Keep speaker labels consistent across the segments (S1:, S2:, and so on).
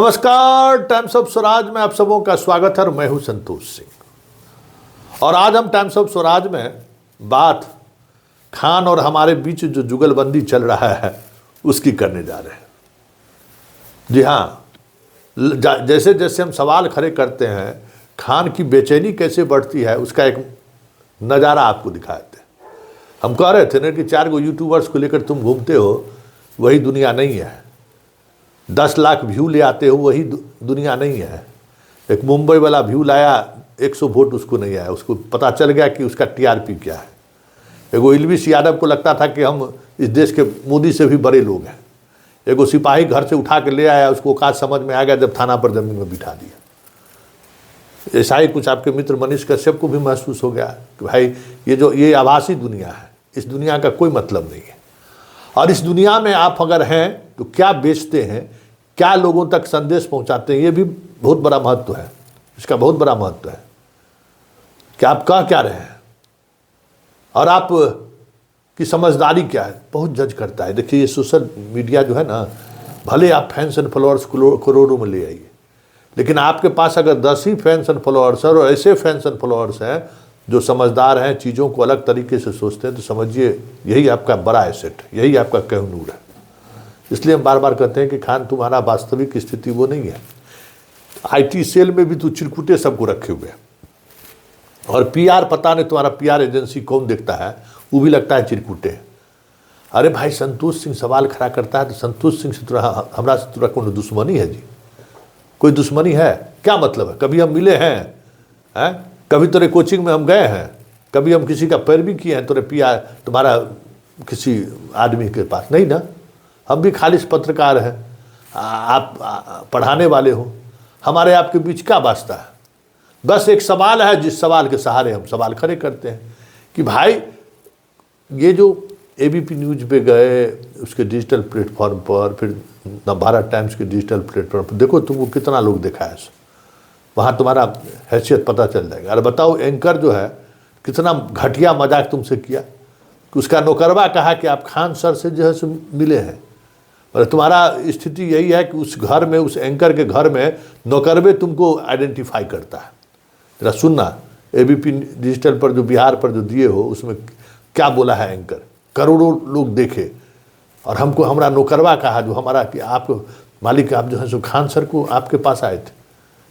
S1: नमस्कार, times of Swaraj में आप सबों का स्वागत है और मैं हूं संतोष सिंह। और आज हम टाइम्स ऑफ स्वराज में बात खान और हमारे बीच जो जुगलबंदी चल रहा है उसकी करने जा रहे हैं। जी हाँ, जैसे जैसे हम सवाल खड़े करते हैं खान की बेचैनी कैसे बढ़ती है उसका एक नज़ारा आपको दिखाते हैं। हम कह रहे थे ना कि 4 यूट्यूबर्स को लेकर तुम घूमते हो, वही दुनिया नहीं है। 10 लाख व्यू ले आते हो, वही दुनिया नहीं है। एक मुंबई वाला व्यू लाया, 100 वोट उसको नहीं आया, उसको पता चल गया कि उसका टीआरपी क्या है। एगो इल्विस यादव को लगता था कि हम इस देश के मोदी से भी बड़े लोग हैं। एगो सिपाही घर से उठा के ले आया, उसको औकात समझ में आ गया जब थाना पर जमीन में बिठा दिया। ऐसा ही कुछ आपके मित्र मनीष कश्यप को भी महसूस हो गया कि भाई ये आभासी दुनिया है, इस दुनिया का कोई मतलब नहीं है। और इस दुनिया में आप अगर हैं तो क्या बेचते हैं, क्या लोगों तक संदेश पहुंचाते हैं, ये भी बहुत बड़ा महत्व है। इसका बहुत बड़ा महत्व है कि आप कह क्या रहे हैं और आप की समझदारी क्या है, बहुत जज करता है। देखिए, ये सोशल मीडिया जो है ना, भले आप फैंस एंड फॉलोअर्स करोड़ों में ले आइए, लेकिन आपके पास अगर 10 ही फैंस एंड फॉलोअर्स हैं और ऐसे फैंस एंड फॉलोअर्स हैं जो समझदार हैं, चीज़ों को अलग तरीके से सोचते हैं, तो समझिए यही आपका बड़ा एसेट है, यही आपका कहनूर है। इसलिए हम बार बार कहते हैं कि खान, तुम्हारा वास्तविक स्थिति वो नहीं है। आईटी सेल में भी तो चिरकुटे सबको रखे हुए हैं और पीआर, पता नहीं तुम्हारा पीआर एजेंसी कौन देखता है, वो भी लगता है चिरकुटे। अरे भाई, संतोष सिंह सवाल खड़ा करता है तो संतोष सिंह से हमरा से तुरा कौन दुश्मनी है जी? कोई दुश्मनी है? क्या मतलब है? कभी हम मिले हैं? कभी तेरे कोचिंग में हम गए हैं? कभी हम किसी का पैरवी किए हैं तेरे पीआर, तुम्हारा किसी आदमी के पास? नहीं ना। हम भी खालिश पत्रकार हैं, आप पढ़ाने वाले हो। हमारे आपके बीच क्या वास्ता है? बस एक सवाल है, जिस सवाल के सहारे हम सवाल खड़े करते हैं कि भाई, ये जो एबीपी न्यूज़ पे गए, उसके डिजिटल प्लेटफॉर्म पर, फिर नवभारत टाइम्स के डिजिटल प्लेटफॉर्म पर, देखो तुमको कितना लोग देखा है, वहाँ तुम्हारा हैसियत पता चल जाएगा। अरे बताओ, एंकर जो है कितना घटिया मजाक तुमसे किया कि उसका नौकरवा कहा कि आप खान सर से जो है सो मिले हैं। और तुम्हारा स्थिति यही है कि उस घर में, उस एंकर के घर में नौकरवे तुमको आइडेंटिफाई करता है। जरा सुनना, एबीपी डिजिटल पर जो बिहार पर जो दिए हो, उसमें क्या बोला है एंकर। करोड़ों लोग देखे और हमको हमारा नौकरवा कहा, जो हमारा कि आप मालिक, आप जो है सो खान सर को आपके पास आए थे।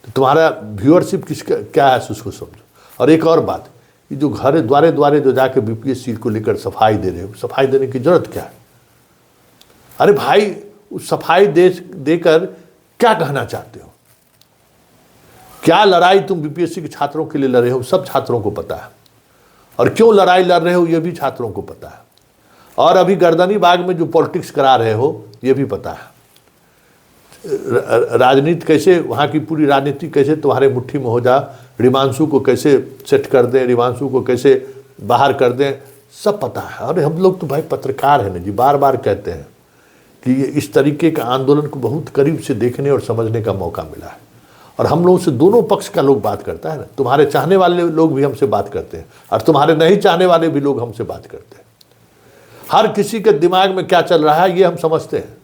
S1: तो तुम्हारा व्यूअरशिप किसका क्या है उसको समझो। और एक और बात, ये जो घर द्वारे द्वारे जो जाके बीपीएससी को लेकर सफाई दे रहे हो, सफाई देने की जरूरत क्या है? अरे भाई, उस सफाई देकर क्या कहना चाहते हो? क्या लड़ाई तुम बीपीएससी के छात्रों के लिए लड़ रहे हो, सब छात्रों को पता है। और क्यों लड़ाई लड़ रहे हो, ये भी छात्रों को पता है। और अभी गर्दनी बाग में जो पॉलिटिक्स करा रहे हो, ये भी पता है। राजनीति कैसे, वहाँ की पूरी राजनीति कैसे तुम्हारे मुट्ठी में हो जा, रिमांशु को कैसे सेट कर दें, रिमांशु को कैसे बाहर कर दें, सब पता है। अरे हम लोग तो भाई पत्रकार हैं ना जी, बार बार कहते हैं कि ये इस तरीके का आंदोलन को बहुत करीब से देखने और समझने का मौका मिला है। और हम लोगों से दोनों पक्ष का लोग बात करता है ना। तुम्हारे चाहने वाले लोग भी हमसे बात करते हैं और तुम्हारे नहीं चाहने वाले भी लोग हमसे बात करते हैं। हर किसी के दिमाग में क्या चल रहा है ये हम समझते हैं।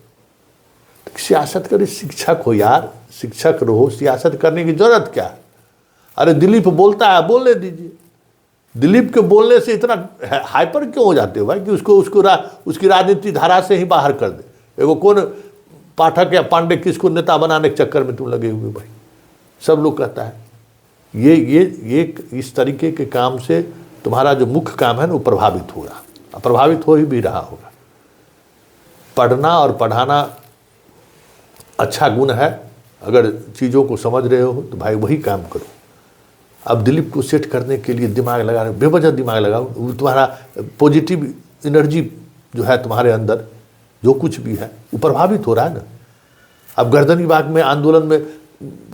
S1: सियासत करे, शिक्षक हो यार, शिक्षक रहो, सियासत करने की जरूरत क्या है? अरे दिलीप बोलता है, बोलने दीजिए। दिलीप के बोलने से इतना हाइपर क्यों हो जाते हो भाई कि उसकी राजनीति धारा से ही बाहर कर दे? एगो कौन पाठक या पांडे किसको नेता बनाने के चक्कर में तुम लगे हुए भाई? सब लोग कहता है ये इस तरीके के काम से तुम्हारा जो मुख्य काम है ना, वो प्रभावित होगा, प्रभावित हो ही भी रहा होगा। पढ़ना और पढ़ाना अच्छा गुण है। अगर चीज़ों को समझ रहे हो तो भाई वही काम करो। अब दिलीप को सेट करने के लिए दिमाग लगा रहे हो, बेवजह दिमाग लगाओ। तुम्हारा पॉजिटिव एनर्जी जो है तुम्हारे अंदर, जो कुछ भी है वो प्रभावित हो रहा है ना। अब गर्दनी बाग में आंदोलन में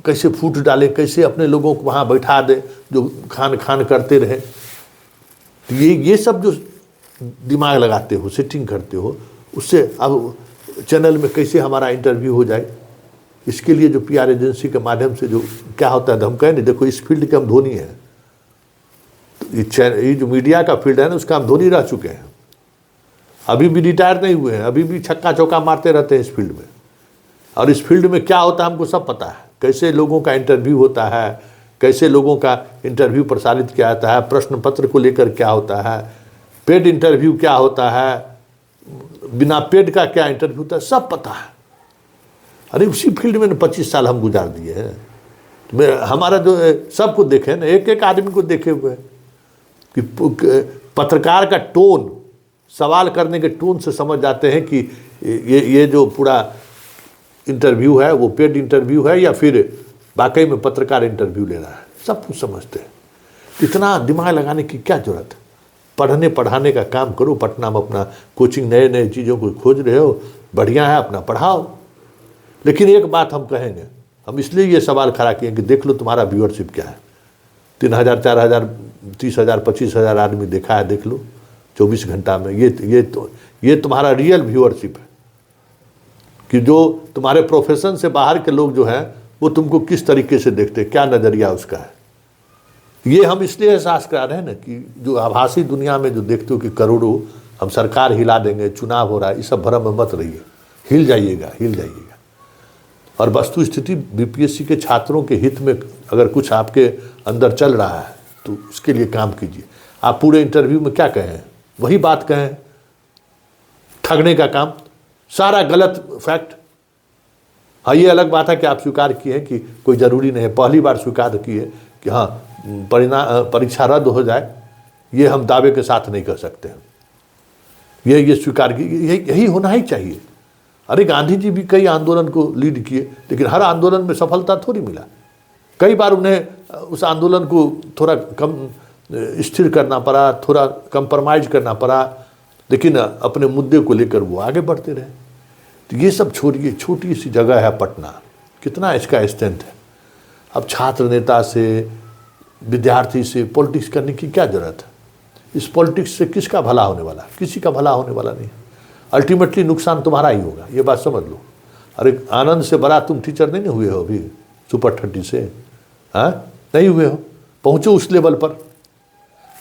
S1: कैसे फूट डाले, कैसे अपने लोगों को वहाँ बैठा दे जो खान खान करते रहे। तो ये सब जो दिमाग लगाते हो, सेटिंग करते हो, उससे अब चैनल में कैसे हमारा इंटरव्यू हो जाए, इसके लिए जो पीआर एजेंसी के माध्यम से जो क्या होता है, हम कहें नहीं, देखो इस फील्ड के हम धोनी हैं। तो ये जो मीडिया का फील्ड है ना, उसका हम धोनी रह चुके हैं। अभी भी रिटायर नहीं हुए हैं, अभी भी छक्का चौका मारते रहते हैं इस फील्ड में। और इस फील्ड में क्या होता है हमको सब पता है, कैसे लोगों का इंटरव्यू होता है, कैसे लोगों का इंटरव्यू प्रसारित किया जाता है, प्रश्न पत्र को लेकर क्या होता है, पेड इंटरव्यू क्या होता है, बिना पेड का क्या इंटरव्यू होता है, सब पता है। अरे उसी फील्ड में 25 साल हम गुजार दिए हैं। हमारा जो सबको देखे ना, एक एक आदमी को देखे हुए कि पत्रकार का टोन, सवाल करने के टोन से समझ जाते हैं कि ये जो पूरा इंटरव्यू है वो पेड इंटरव्यू है या फिर वाकई में पत्रकार इंटरव्यू ले रहा है, सब कुछ समझते हैं। इतना दिमाग लगाने की क्या जरूरत है? पढ़ने पढ़ाने का काम करो, पटना में अपना कोचिंग, नए नए चीज़ों को खोज रहे हो, बढ़िया है, अपना पढ़ाओ। लेकिन एक बात हम कहेंगे, हम इसलिए ये सवाल खड़ा किए कि देख लो तुम्हारा व्यूअरशिप क्या है। 3000, 4000, 30,000, 25,000 आदमी देखा है, देख लो 24 घंटा में। ये तुम्हारा रियल व्यूअरशिप है कि जो तुम्हारे प्रोफेशन से बाहर के लोग जो हैं वो तुमको किस तरीके से देखते हैं, क्या नज़रिया उसका है। ये हम इसलिए एहसास करा रहे हैं ना कि जो आभासी दुनिया में जो देखते हो कि करोड़ों हम सरकार हिला देंगे, चुनाव हो रहा है, ये सब भ्रम में मत रहिए, हिल जाइएगा, हिल जाइएगा। और वस्तु स्थिति बीपीएससी के छात्रों के हित में अगर कुछ आपके अंदर चल रहा है तो उसके लिए काम कीजिए। आप पूरे इंटरव्यू में क्या कहें, वही बात कहें, ठगने का काम, सारा गलत फैक्ट। हाँ, ये अलग बात है कि आप स्वीकार किए हैं कि कोई ज़रूरी नहीं है, पहली बार स्वीकार किए कि हाँ परीक्षा रद्द हो जाए, ये हम दावे के साथ नहीं कर सकते हैं, ये स्वीकार किए, यही होना ही चाहिए। अरे गांधी जी भी कई आंदोलन को लीड किए, लेकिन हर आंदोलन में सफलता थोड़ी मिला। कई बार उन्हें उस आंदोलन को थोड़ा कम स्थिर करना पड़ा, थोड़ा कंप्रोमाइज करना पड़ा, लेकिन अपने मुद्दे को लेकर वो आगे बढ़ते रहे। तो ये सब छोड़िए, छोटी सी जगह है पटना, कितना इसका स्ट्रेंथ है। अब छात्र नेता से, विद्यार्थी से पॉलिटिक्स करने की क्या जरूरत है? इस पॉलिटिक्स से किसका भला होने वाला? किसी का भला होने वाला नहीं। अल्टीमेटली नुकसान तुम्हारा ही होगा, ये बात समझ लो। अरे आनंद से बड़ा तुम टीचर नहीं हुए हो अभी, सुपर 30 से, हाँ नहीं हुए हो, पहुँचो उस लेवल पर।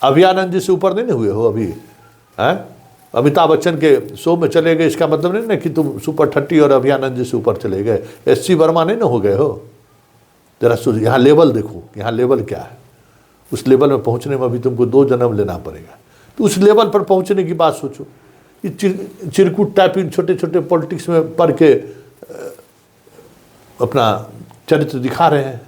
S1: अभियानंद जी से ऊपर नहीं हुए हो अभी, हाँ अमिताभ बच्चन के शो में चले गए, इसका मतलब नहीं ना कि तुम सुपर 30 और अभियानंद जी से ऊपर चले गए। SC वर्मा नहीं ना हो गए हो। जरा यहाँ लेवल देखो, यहाँ लेवल क्या है। उस लेवल में पहुँचने में अभी तुमको 2 जन्म लेना पड़ेगा। तो उस लेवल पर पहुँचने की बात सोचो। ये चिरकुट टाइपिंग छोटे छोटे पॉलिटिक्स में पढ़ के अपना चरित्र दिखा रहे हैं।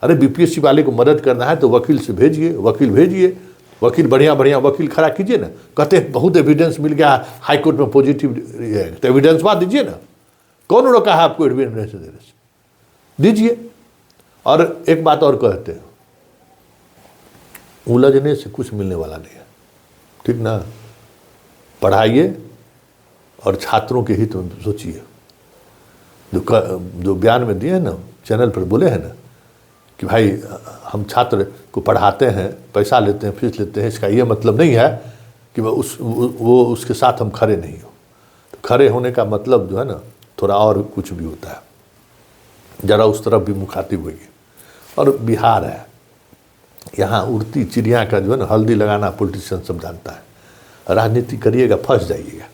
S1: अरे बीपीएससी वाले को मदद करना है तो वकील से भेजिए, वकील भेजिए, वकील बढ़िया बढ़िया वकील खड़ा कीजिए ना। कहते हैं बहुत एविडेंस मिल गया हाई कोर्ट में पॉजिटिव है, तो एविडेंस बात दीजिए ना। कौन रोका है आपको एविडेंस देने से? दीजिए। और एक बात और कहते हैं, उलझने से कुछ मिलने वाला नहीं है, ठीक ना। पढ़ाइए और छात्रों के हित में सोचिए। जो बयान में दिए हैं ना, चैनल पर बोले हैं ना कि भाई हम छात्र को पढ़ाते हैं, पैसा लेते हैं, फीस लेते हैं, इसका ये मतलब नहीं है कि वो उसके साथ हम खड़े नहीं हो। तो खड़े होने का मतलब जो है ना थोड़ा और कुछ भी होता है, ज़रा उस तरफ भी मुखातिब होइए। और बिहार है, यहाँ उड़ती चिड़िया का जो है ना हल्दी लगाना पॉलिटिशियन सब जानता है। राजनीति करिएगा फंस जाइएगा,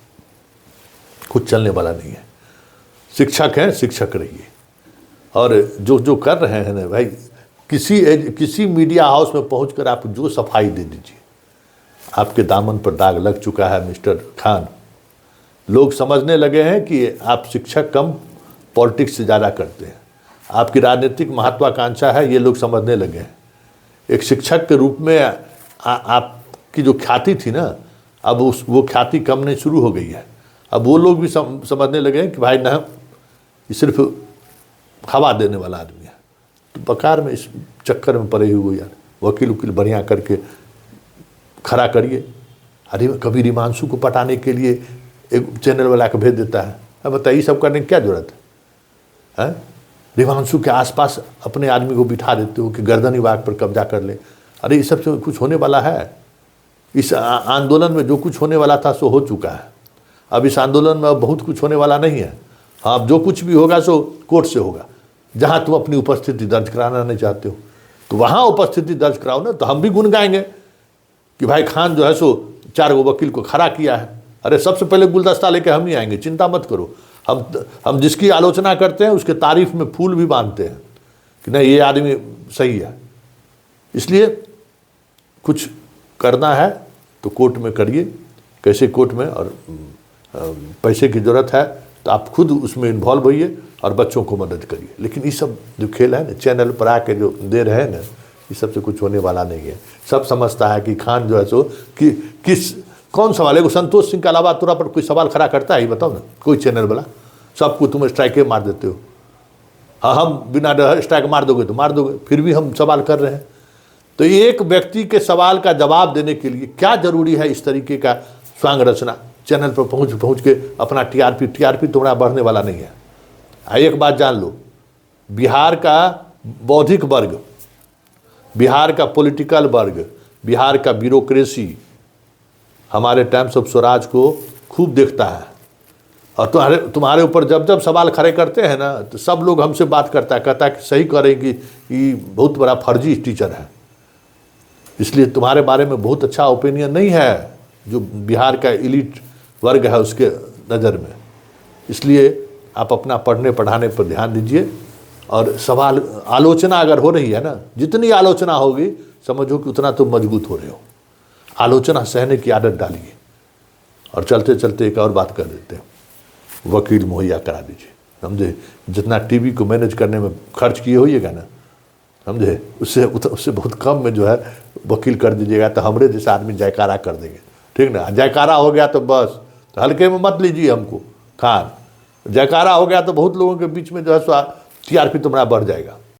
S1: कुछ चलने वाला नहीं है। शिक्षक हैं, शिक्षक रहिए। और जो कर रहे हैं ना भाई, किसी मीडिया हाउस में पहुंचकर आप जो सफाई दे दीजिए, आपके दामन पर दाग लग चुका है मिस्टर खान। लोग समझने लगे हैं कि आप शिक्षक कम पॉलिटिक्स से ज़्यादा करते हैं, आपकी राजनीतिक महत्वाकांक्षा है, ये लोग समझने लगे हैं। एक शिक्षक के रूप में आपकी जो ख्याति थी ना, अब वो ख्याति कम नहीं शुरू हो गई है। अब वो लोग भी समझने लगे हैं कि भाई ना ये सिर्फ हवा देने वाला आदमी है। तो बेकार में इस चक्कर में पड़े हुए यार, वकील वकील बढ़िया करके खड़ा करिए। अरे कभी रिमांशु को पटाने के लिए एक चैनल वाला के भेज देता है। अब बताइए सब करने की क्या जरूरत है? रिमांशु के आसपास अपने आदमी को बिठा देते हो कि गर्दन विभाग पर कब्जा कर ले। अरे ये सब से कुछ होने वाला है? इस आंदोलन में जो कुछ होने वाला था सो हो चुका है। अब इस आंदोलन में अब बहुत कुछ होने वाला नहीं है। हाँ, अब जो कुछ भी होगा सो कोर्ट से होगा। जहाँ तुम अपनी उपस्थिति दर्ज कराना नहीं चाहते हो तो वहाँ उपस्थिति दर्ज कराओ ना। तो हम भी गुन गाएंगे कि भाई खान जो है सो 4 वकील को खड़ा किया है। अरे सबसे पहले गुलदस्ता लेके हम ही आएंगे, चिंता मत करो। हम जिसकी आलोचना करते हैं उसके तारीफ में फूल भी बांधते हैं कि नहीं ये आदमी सही है। इसलिए कुछ करना है तो कोर्ट में करिए, कैसे कोर्ट में, और पैसे की ज़रूरत है तो आप खुद उसमें इन्वॉल्व होइए और बच्चों को मदद करिए। लेकिन ये सब जो खेल है ना, चैनल पर आके जो दे रहे हैं ना, ये सबसे कुछ होने वाला नहीं है। सब समझता है कि खान जो है सो कि कौन सवाल है, संतोष सिंह के अलावा तोरा पर कोई सवाल खड़ा करता है? ये बताओ ना, कोई चैनल वाला? सबको तुम स्ट्राइके मार देते हो। हाँ, हम बिना स्ट्राइक मार दोगे तो मार दोगे, फिर भी हम सवाल कर रहे हैं। तो एक व्यक्ति के सवाल का जवाब देने के लिए क्या जरूरी है इस तरीके का स्वांग रचना? चैनल पर पहुंच के अपना टीआरपी तुम्हारा बढ़ने वाला नहीं है। एक बात जान लो, बिहार का बौद्धिक वर्ग, बिहार का पॉलिटिकल वर्ग, बिहार का ब्यूरोक्रेसी हमारे टाइम्स ऑफ स्वराज को खूब देखता है। और तुम्हारे ऊपर जब जब सवाल खड़े करते हैं ना, तो सब लोग हमसे बात करता है, कहता है कि सही करेंगे, ये बहुत बड़ा फर्जी टीचर है। इसलिए तुम्हारे बारे में बहुत अच्छा ओपिनियन नहीं है जो बिहार का एलिट वर्ग है उसके नज़र में। इसलिए आप अपना पढ़ने पढ़ाने पर ध्यान दीजिए। और सवाल आलोचना अगर हो रही है ना, जितनी आलोचना होगी समझो कि उतना तुम मजबूत हो रहे हो। आलोचना सहने की आदत डालिए। और चलते चलते एक और बात कर देते हैं, वकील मुहैया करा दीजिए। समझे, जितना टीवी को मैनेज करने में खर्च किए होइएगा ना, समझे, उससे बहुत कम में जो है वकील कर दीजिएगा, तो हमरे जैसे आदमी जयकारा कर देंगे। ठीक ना? जयकारा हो गया तो बस, तो हल्के में मत लीजिए हमको खान। जयकारा हो गया तो बहुत लोगों के बीच में जो है टीआरपी तुम्हारा बढ़ जाएगा।